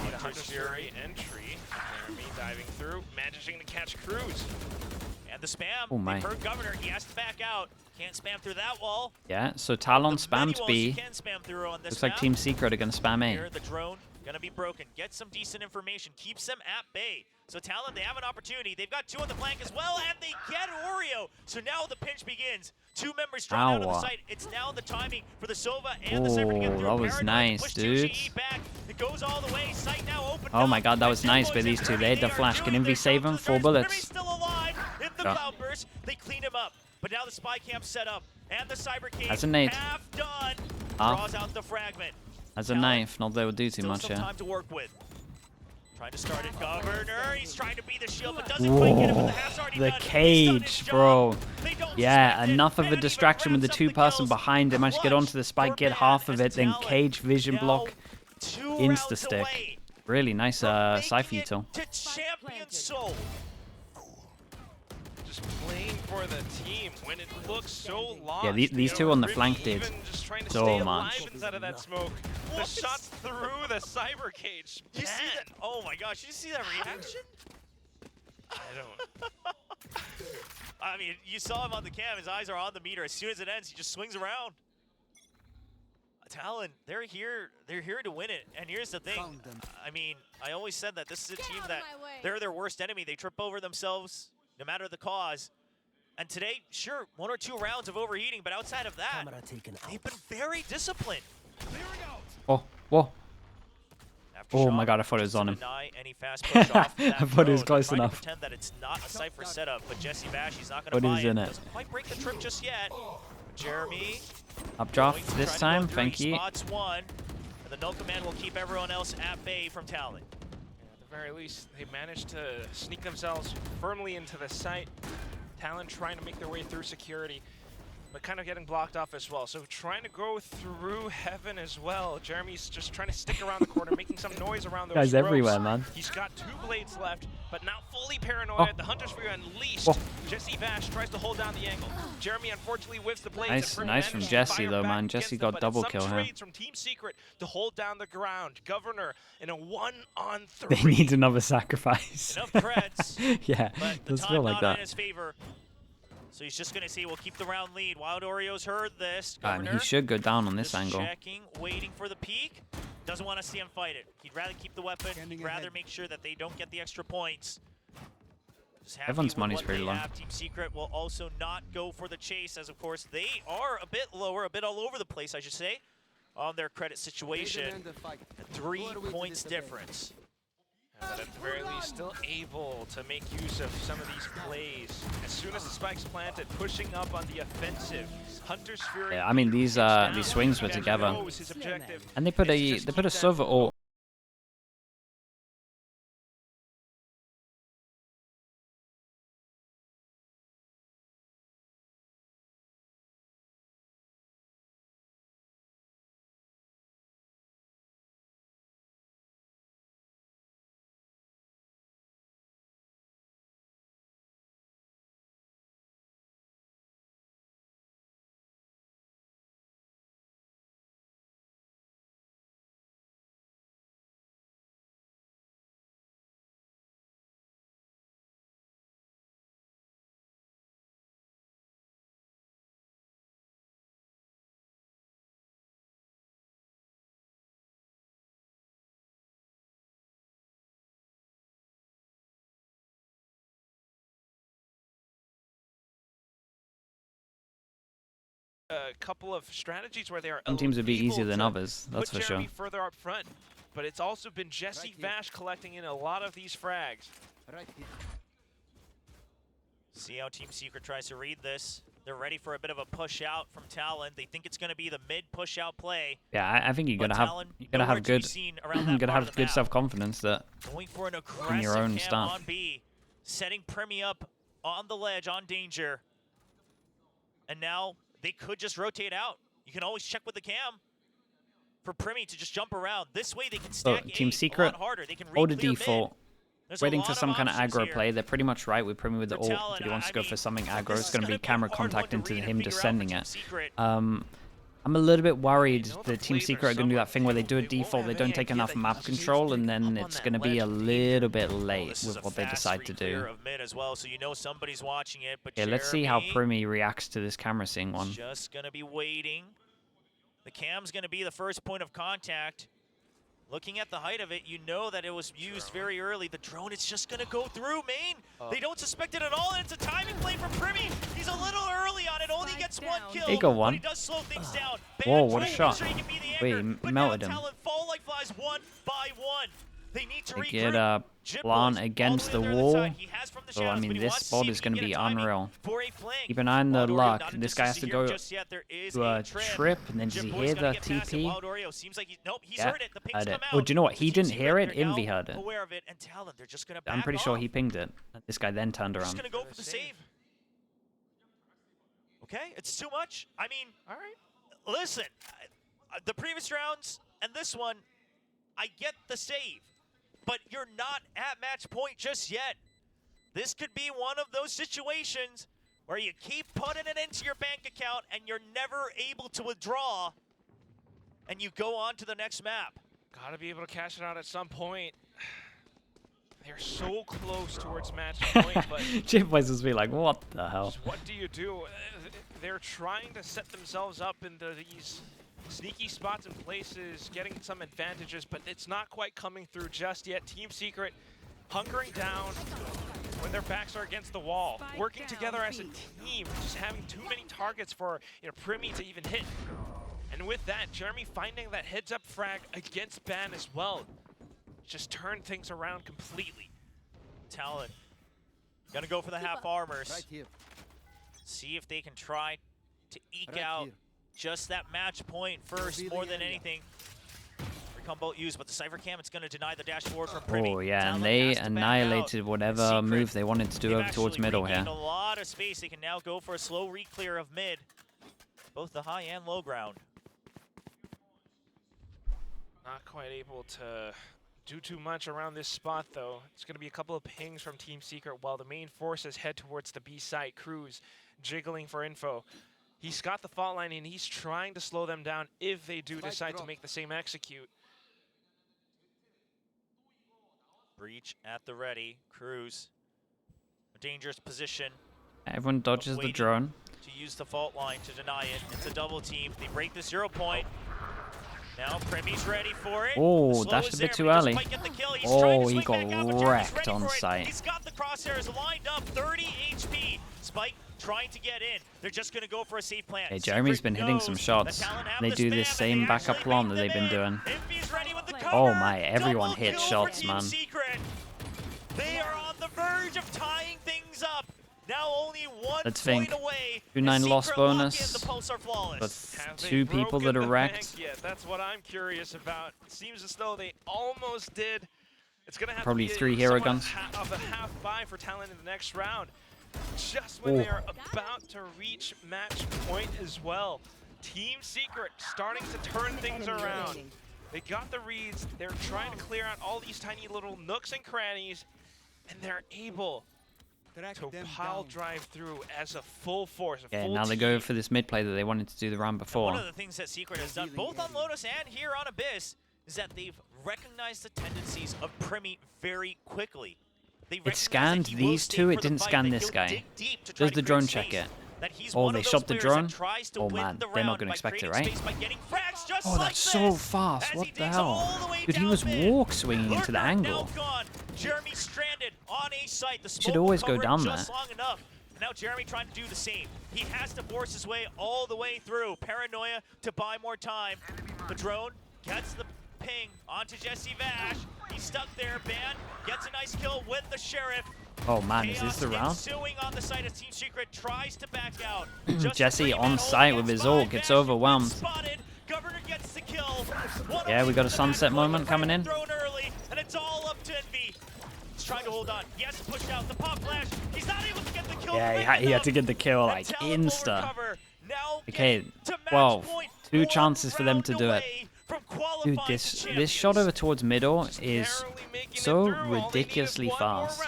Need a Hunter's Fury entry. Jeremy diving through, managing to catch Cruz. And the spam. Oh my. They've heard Governor. He has to back out. Can't spam through that wall. Yeah, so Talon The many spammed walls B. you can spam through on this Looks like map. Team Secret are going to spam Here, A. the drone gonna be broken. Get some decent information. Keeps them at bay. So Talon, they have an opportunity. They've got 2 on the flank as well, and they get Oreo. So now the pinch begins. 2 members drawn out of the Ow. site. It's now the timing for the Sova and the Cypher to get Oh, through. that was Paranoid nice, push dude. 2GE back. It goes all the way. Site now open. Oh my god, that was nice by these two. They had the flash. Can Envy save him? 4 bullets. Primmie's still alive in the Yeah. cloudburst. They clean him up. But now the spy camp set up. And the cyber cage That's a nade. half done. Ah. Draws out the fragment. As a Talon, knife, not that it would do too still much, some yeah. time to work with. Trying to start it, Governor. He's trying to be the shield, but doesn't quite get it. But the half's already The done. He's done his cage, job. bro. They don't Yeah, suspect it. enough They of a don't even distraction with the grab some of 2-person kills. behind him. Managed to get onto the spike, get Clutch half for of bad it, then as Talon. cage vision Now, block, 2 rounds insta-stick. away Really nice from Cypher making it util. to champion soul. Just playing for the team when it looks so lost. Yeah, these You two know, on the Primmie flank did even just trying to so stay much. alive inside of that smoke. The What? shots through the cyber cage. You see Man, that? Oh my gosh! Did you see that reaction? I don't. I mean, you saw him on the cam. His eyes are on the meter. As soon as it ends, he just swings around. Talon, they're here to win it. And here's the thing. I mean, I always said that this is a team that they're their worst enemy. They trip over themselves, no matter the cause. And today, sure, 1 or 2 rounds of overheating, but outside of that, they've been very disciplined. Oh, whoa. Oh Aftershock my god, I thought it was on him. Any fast push off I that thought it was throw. close They're trying to enough. pretend that it's not a Cypher setup, but Jesse Bash, he's not going What to buy is it. in it? Doesn't quite break the trip just yet. Jeremy Updraft going to this try to time, go through. thank He you. spots one, and the no command will keep everyone else at bay from Talon. At the very least, they managed to sneak themselves firmly into the site. Talon trying to make their way through security, but kind of getting blocked off as well. So trying to go through heaven as well. Jeremy's just trying to stick around the corner, making some noise around those Guys ropes. everywhere, man. He's got 2 blades left, but now fully paranoid. The Hunter's Fury unleashed. Jesse Bash tries to hold down the angle. Jeremy unfortunately whiffs the blades. Nice from Jesse though, man. Jesse got double kill here. From Team Secret to hold down the ground. Governor in a 1-on-3. They need another sacrifice. Enough creds, yeah, but the does time feel like not that. in his favor. So he's just going to see, we'll keep the round lead. Wild Oreo's heard this. He should go down on this just angle. Checking, waiting for the peak. Doesn't want to see him fight it. He'd rather keep the weapon. He'd rather make sure that they don't get the extra points. Everyone's money's pretty low. Team Secret will also not go for the chase, as of course they are a bit lower, a bit all over the place, I should say, on their credit situation. 3 points difference. But at the very least, still able to make use of some of these plays. As soon as the spike's planted, pushing up on the offensive. Hunter's Fury. Yeah, I mean these swings were together, and they put a Sova ult. A couple of strategies where they are Some teams would be able easier than to others, that's put for Jeremy sure. further up front, but it's also been Jesse Bash collecting in a lot of these frags. See how Team Secret tries to read this. They're ready for a bit of a push out from Talon. They think it's going to be the mid push out play. Yeah, I think you gotta have good self-confidence that going for an in your own aggressive stuff. on B, setting Primmie up on the ledge on danger, and now they could just rotate out. You can always check with the cam for Primmie to just jump around. This way they can stack Team Secret, a lot harder. They can hold a re-clear default. There's Waiting for some kind of aggro here. play. They're pretty much right with Primmie with the ult. Talon, If he wants to go for something aggro, this it's is going to be gonna camera a hard contact one to into read him and just figure out for sending Team it. Secret. I'm a little bit worried They know that the Team plays Secret are going to do that thing where they do a so they won't default, they have don't any take idea enough that map he's control, and up then on it's that going to be a ledge. little bit Well, late this is with a what they fast decide to re-clear do. of mid as well, so you know somebody's watching it. But Yeah, let's see how Jeremy Primmie reacts to this camera sync one. just going to be waiting. The cam's going to be the first point of contact. Looking at the height of it, you know that it was used very early. The drone is just going to go through main. They don't suspect it at all, and it's a timing play from Primmie. He's a little early on it, only gets 1 kill. He got but one. he does slow things down. Whoa, what a Bad shot. try to make sure he can be the Wait, anchor, he but melted now him. Talon fall like flies 1 by 1. They need to They regroup. get a Jib plant was against all the way there on wall. side. He has from the So, I shadows, mean, but he this wants to spot see is if going he to can be get a timing unreal. for a flank. Keep an eye on the Wild Oreo luck. not in This guy has to distance here go just yet. There is to a trip. trip, and then does Jib he Boy's hear gotta the get past it. TP? Wild Oreo seems like nope, he's Yeah, heard it. The ping's heard it. come out. Oh, do you know what? He Team didn't Secret, hear it. they're now Envy heard it. aware of it, and Talon, they're just gonna I'm back pretty sure off. he pinged it. This guy then turned They're just around. gonna go for the save. Okay, it's too much. I mean, All right. listen, the previous rounds and this one, I get the save, but you're not at match point just yet. This could be one of those situations where you keep putting it into your bank account and you're never able to withdraw, and you go on to the next map. Gotta be able to cash it out at some point. They're so close towards match point, but Jib Boys was be like, what the hell? what do you do? They're trying to set themselves up into these sneaky spots and places, getting some advantages, but it's not quite coming through just yet. Team Secret hunkering down. when their backs are against the wall, working together as a team, just having too many targets for Primmie to even hit. And with that, Jeremy finding that heads-up frag against Ban as well, just turned things around completely. Talon gonna go for the half armors. Right here. See if they can try to eke Right out here. just that match point first, more than anything. Recon bolt used, but the Cypher Cam, it's going to deny the dash forward from Primmie. Oh yeah, Talon and they has to back annihilated out. whatever Secret, move they wanted to do they've over towards actually middle here. regained a lot of space. They can now go for a slow re-clear of mid, both the high and low ground. Not quite able to do too much around this spot, though. It's going to be a couple of pings from Team Secret while the main forces head towards the B site. Cruz jiggling for info. He's got the fault line, and he's trying to slow them down if they do decide to make the same execute. Breach at the ready. Cruz, a dangerous position. Everyone dodges the drone. To use the fault line to deny it. It's a double team. They break the 0 point. Now Primmie's ready for it. Oh, dashed a bit too early. Oh, he got wrecked on site. He's got the crosshairs lined up, 30 HP. Spike trying to get in. They're just going to go for a safe plant. Hey, Jeremy's been hitting some shots. They do this same backup plant that they've been doing. Oh my, everyone hits shots, man. They are on the verge of tying things up. Now only one Let's point think. away. 2-9 loss bonus. But But 2 people that are wrecked. Yeah, that's what I'm curious about. It seems as though they almost did. It's gonna have Probably to be 3 hero somewhat guns. Of a half buy for Talon in the next round. Just when they're about to reach match point as well. Team Secret starting to turn things around. They got the reads. They're trying to clear out all these tiny little nooks and crannies, and they're able to pile drive through as a full force. Yeah, now they go for this mid play that they wanted to do the round before. One of the things that Secret has done, both on Lotus and here on Abyss, is that they've recognized the tendencies of Primmie very quickly. It scanned these two, it didn't scan this guy. Does the drone check it? Oh, they shot the drone? Oh man, they're not going to expect it, right? Oh, that's so fast. What the hell? Dude, he was walk swinging into the angle. Jeremy stranded on a site. The Should always go down there. Long enough. Now Jeremy trying to do the same. He has to force his way all the way through. Paranoia to buy more time. The drone gets the ping onto Jesse Vash. He's stuck there. Ban gets a nice kill with the Sheriff. Oh man, is this the round? Ensuing on the side as Team Secret tries to back out. Jesse on site with his ult gets overwhelmed. Governor gets the kill. Yeah, we got a sunset moment coming in. Thrown early, and it's all up to Envy. He's trying to hold on. He has to push out the pop flash. He's not able to get the kill. Yeah, he had to get the kill like insta. Okay, well, 2 chances for them to do it. Dude, this shot over towards middle is so ridiculously fast.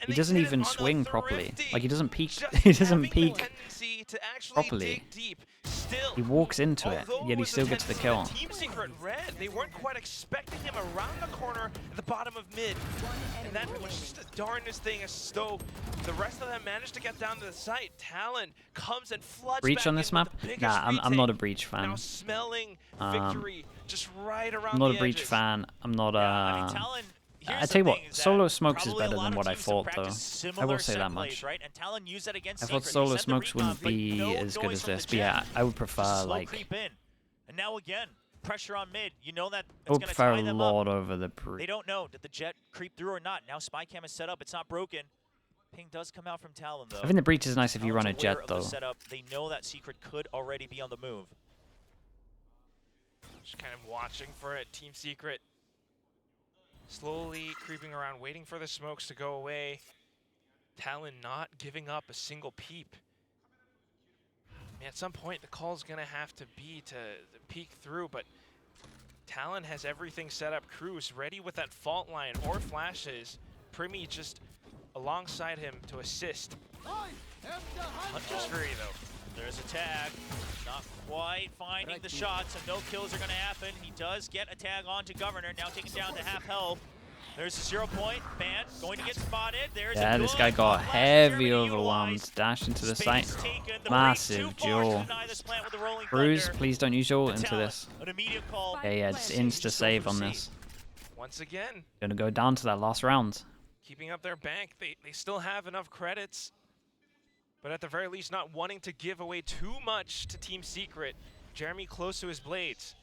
He doesn't even swing properly. Like he doesn't peek. He doesn't peek properly. He walks into it, yet he still gets the kill. Team Secret Red, they weren't quite expecting him around the corner at the bottom of mid. And that was just the darndest thing, as though the rest of them managed to get down to the site. Talon comes and floods Breach back on this map? Nah, I'm not a Breach fan. Now smelling victory just right around I'm not the a Breach edges. fan. I'm not a... I mean, Talon, I tell you what, Solo Smokes is better than what I thought, though. I will say that much. Right? And Talon used that against I thought Secret. Solo They sent the Smokes recon, wouldn't but be no as good going as from this, the but yeah, Jet. I would Just prefer, slow like... creep in. And now again, pressure on mid. You know that I would it's going to prefer tie them Lord up. over the They Breach. don't know. Did the Jet creep through or not? Now Spy Cam is set up. It's not broken. Ping does come out from Talon, though. I think the Breach is nice if you run a Talon's Jet, aware of the though. setup. They know that Secret could already be on the move. Just kind of watching for it. Team Secret slowly creeping around, waiting for the smokes to go away. Talon not giving up a single peep. I mean, at some point, the call's going to have to be to peek through, but Talon has everything set up. Cruz ready with that fault line or flashes. Primmie just alongside him to assist. Hunter's free, though. There's a tag. Not quite finding the shot, so no kills are going to happen. He does get a tag onto Governor, now taken down to half health. There's a 0 point. Ban going to get spotted. There's Yeah, this guy got heavy overwhelmed. Dash into the site. Massive duel. Cruz, please don't use your ult into this. Yeah, just insta-save on this. Once again. Gonna go down to that last round. keeping up their bank. They still have enough credits, but at the very least not wanting to give away too much to Team Secret. Jeremy close to his blades.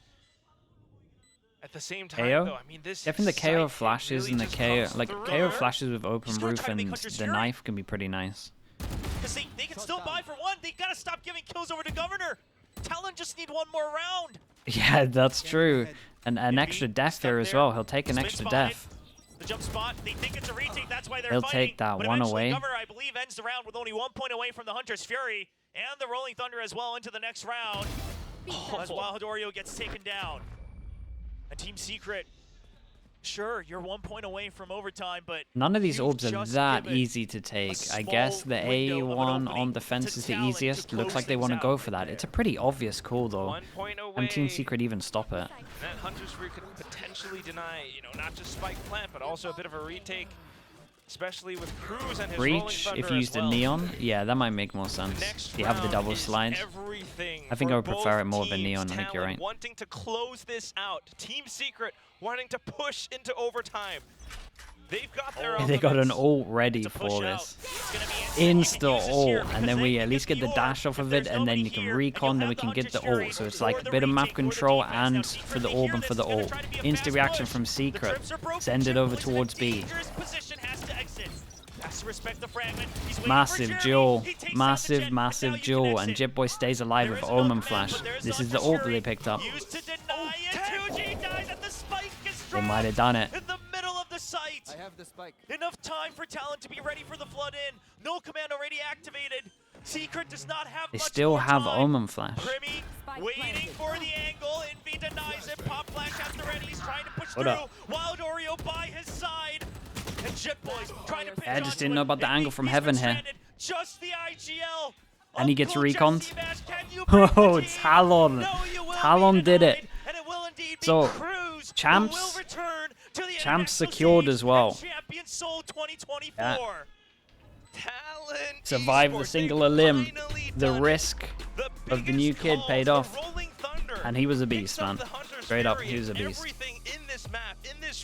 At the same time, KO? though, I mean, this Definitely the KO site flashes really and the just KO, comes like through. KO flashes with open He's gonna roof try to and make Hunter's the Fury. knife can be pretty nice. Because they can still buy for one. They gotta stop giving kills over to Governor. Talon just need one more round. Yeah, that's true. And an extra death here as well. He'll take an extra death. The jump spot, they think it's a retake, that's why they're He'll fighting. take that but one eventually away. Governor, I believe, ends the round with only 1 point away from the Hunter's Fury and the Rolling Thunder as well into the next round. As Wild gets taken down. And Team Secret, sure, you're 1 point away from overtime, but None of these you've orbs are just that given easy to take. I small guess the window of an A1 opening on defense to is the Talon to easiest. Looks close like they things want to out go right for that. there. It's a pretty obvious call though. 1 point away. And Team Secret even stop it. That Hunter's Fury could potentially deny, not just Spike Plant, but also a bit of a retake, especially with Cruz and his Rolling Breach, Thunder if you as used well. a Neon, yeah, that might make more sense. Next You have the round double is slide. everything I think for I would prefer both it more than teams. Neon, I think you're Talon right. wanting to close this out. Team Secret wanting to push into overtime. They've got their They got an elements. ult ready to push for out. this. It's gonna be instant. You can Insta use this here ult, and because then we they at least get the orb. dash off If of there's it, and then nobody you can here, recon, and then you'll we have can the get the Hunter's Fury ult. So it's or like a the bit of map retake or the control defense. Now, and Secret for the be orb here. and for the This is gonna ult. try to be a Insta fast reaction push. from The Secret. trips are broken. Send it Jet over Boy's in a towards B. dangerous position, has to exit. Has to respect the fragment. He's waiting Massive for Jeremy. duel. He takes out the Massive, Jet, but now massive you can duel. And exit. Jitboy stays alive There with is no Omen command, Flash. but there's This is the Hunter's ult that Fury. they picked up. Used to deny it. 2G dies and the spike is They dropped might have done it. in the middle of the site. I have the spike. Enough time for Talon to be ready for the flood in. No command already activated. Secret does not have They much still more have time. Omen Flash. Primmie Spike waiting planted. for the angle. Envy denies it. Pop Flash at the ready. He's trying to push What through. up? Wild by his side. And Jet Boys trying to pinch I just onto didn't it. know about the Envy, angle from he's heaven been here. stranded. Just the IGL. And he gets Uncle Jet reconned. Seabass, can you bring the Oh, team? Talon. No, you will Talon be did it. denied, and it will indeed be So, Cruz who Champs- will return to the Champs international secured stage as well. at Champion Soul 2024. Yeah. Talon Survive the Esports, singular they've limb. finally The done it. risk The of the new biggest kid call, paid the off. Rolling Thunder And he was a picks beast, up man. the Hunter's Straight up, Fury, he was a and beast. everything